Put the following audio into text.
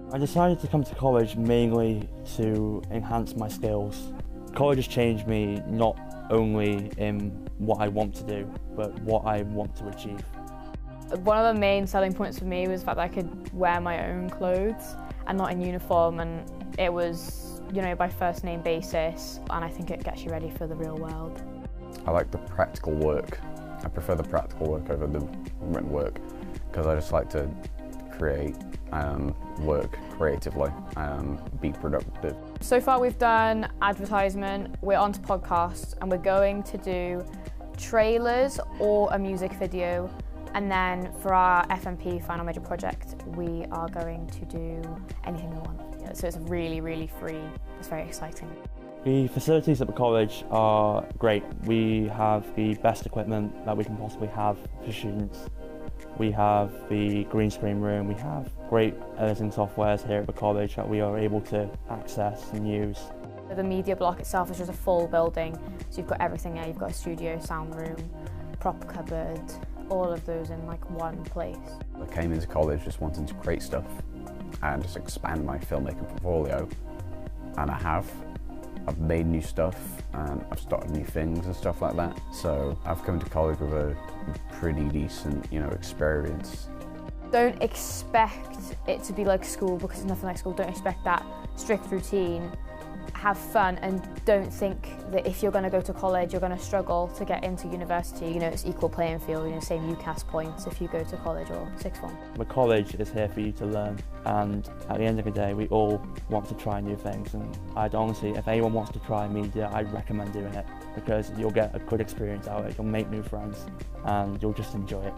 I decided to come to college mainly to enhance my skills. College has changed me not only in what I want to do, but what I want to achieve. One of the main selling points for me was the fact that I could wear my own clothes and not in uniform, and it was, by first name basis, and I think it gets you ready for the real world. I like the practical work. I prefer the practical work over the written work because I just like to create, work creatively, be productive. So far we've done advertisement, we're on to podcasts, and we're going to do trailers or a music video. And then for our FMP final major project, we are going to do anything we want. Yeah, so it's really, really free. It's very exciting. The facilities at the college are great. We have the best equipment that we can possibly have for students. We have the green screen room, we have great editing softwares here at the college that we are able to access and use. The media block itself is just a full building, so you've got everything there. You've got a studio, sound room, prop cupboard, all of those in one place. I came into college just wanting to create stuff and just expand my filmmaking portfolio, and I have. I've made new stuff and I've started new things and stuff like that. So I've come to college with a pretty decent, experience. Don't expect it to be like school, because it's nothing like school. Don't expect that strict routine. Have fun, and don't think that if you're going to go to college you're going to struggle to get into university. It's equal playing field, same UCAS points if you go to college or sixth form. The college is here for you to learn, and at the end of the day we all want to try new things, and I'd honestly, if anyone wants to try media, I'd recommend doing it because you'll get a good experience out of it, you'll make new friends and you'll just enjoy it.